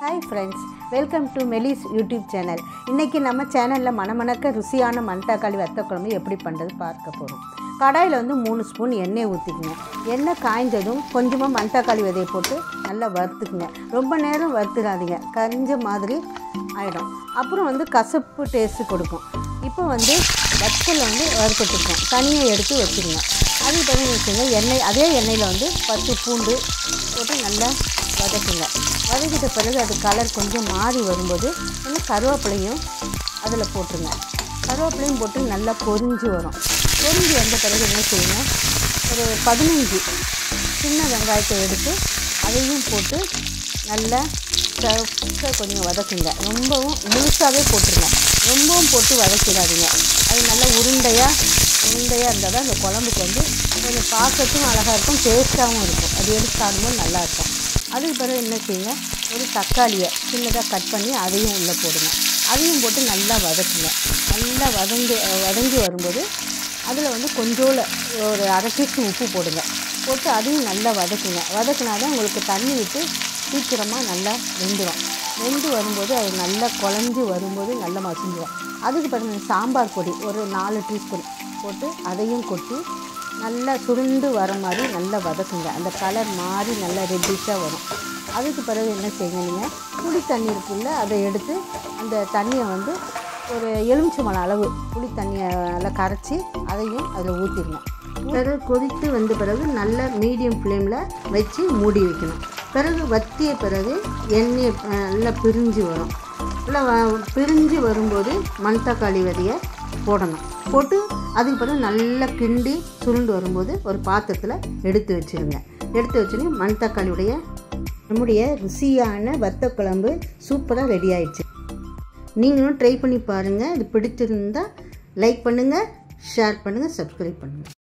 Hi friends, welcome to Melis YouTube channel. இன்னைக்கு நம்ம சேனல்ல மணமணக்க ருசியான மணத்தக்காளி வத்த குழம்பு எப்படி பண்றது பார்க்க போறோம். கடாயில வந்து 3 ஸ்பூன் எண்ணெய் ஊத்திக்கங்க. எண்ணெய் காய்ஞ்சதும் கொஞ்சமா மணத்தக்காளி விதையை போட்டு நல்லா வறுத்துக்குங்க. ரொம்ப நேரம் வறுத்துறாதீங்க. கரிஞ்ச மாதிரி ஆயிடும். அப்புறம் வந்து கசப்பு டேஸ்ட் கொடுக்கும். இப்போ வந்து வத்தல் வந்து வறுத்துட்டுருக்கோம். தனியா எடுத்து வச்சிருங்க. அது தனியாக வச்சுங்க. அதே எண்ணெயில் வந்து 10 பூண்டு போட்டு நல்லா வதக்குங்க. வதக்கிட்ட பிறகு அது கலர் கொஞ்சம் மாறி வரும்போது இன்னும் கருவேப்பிலையும் அதில் போட்டுருங்க. கருவேப்பிலையும் போட்டு நல்லா பொரிஞ்சு வரும். பொரிஞ்சு வந்த பிறகு என்ன செய்யுங்க, ஒரு 15 சின்ன வெங்காயத்தை எடுத்து அதையும் போட்டு நல்லா கொஞ்சம் வதக்குங்க. ரொம்பவும் முழுசாகவே போட்டுருங்க. ரொம்பவும் போட்டு வதக்கிடாதீங்க. அது நல்லா உருண்டையாக இருந்தால் தான் அந்த குழம்புக்கு வந்து கொஞ்சம் பார்க்கறதுக்கும் அழகாக இருக்கும், டேஸ்ட்டாகவும் இருக்கும். அது எடுத்து சாப்பிடும்போது நல்லாயிருக்கும். அதுக்கு பிறகு என்ன செய்யுங்க, ஒரு தக்காளியை சின்னதாக கட் பண்ணி அதையும் உள்ளே போடுங்க. அதையும் போட்டு நல்லா வதக்குங்க. நல்லா வதங்கி வரும்போது அதில் வந்து கொஞ்சோல ஒரு அரை டீஸ்பூன் உப்பு போடுங்க. போட்டு அதையும் நல்லா வதக்குங்க. வதக்குனா தான் உங்களுக்கு தண்ணி விட்டு சீக்கிரமாக நல்லா வெந்து வரும்போது அது நல்லா குழஞ்சி வரும்போது நல்லா மசிஞ்சிடும். அதுக்கு பிறகு சாம்பார் பொடி ஒரு 4 டீஸ்பூன் போட்டு அதையும் கொட்டி நல்லா சுருண்டு வர மாதிரி நல்லா வதக்குங்க. அந்த கலர் மாறி நல்லா ரெட்டிஷாக வரும். அதுக்கு பிறகு என்ன செய்யுங்க, நீங்கள் புளி தண்ணி இருக்குல்ல, அதை எடுத்து அந்த தண்ணியை வந்து ஒரு எலுமிச்சம்பழம் அளவு புளி தண்ணியை நல்லா கரைச்சி அதையும் அதில் ஊற்றிடணும். பிறகு கொதித்து வந்த பிறகு நல்ல மீடியம் ஃப்ளேமில் வச்சு மூடி வைக்கணும். பிறகு வற்றிய பிறகு எண்ணெய் நல்லா பிரிஞ்சு வரும். நல்லா பிரிஞ்சு வரும்போது மணத்தக்காளி விதையை போடணும். போட்டு அதுக்கு பிறகு நல்லா கிண்டி சுருண்டு வரும்போது ஒரு பாத்திரத்தில் எடுத்து வச்சுருங்க. எடுத்து வச்சுன்னு மணத்தக்காளியுடைய நம்முடைய ருசியான வத்த குழம்பு சூப்பராக ரெடி ஆயிடுச்சு. நீங்களும் ட்ரை பண்ணி பாருங்கள். இது பிடிச்சிருந்தால் லைக் பண்ணுங்கள், ஷேர் பண்ணுங்கள், சப்ஸ்கிரைப் பண்ணுங்கள்.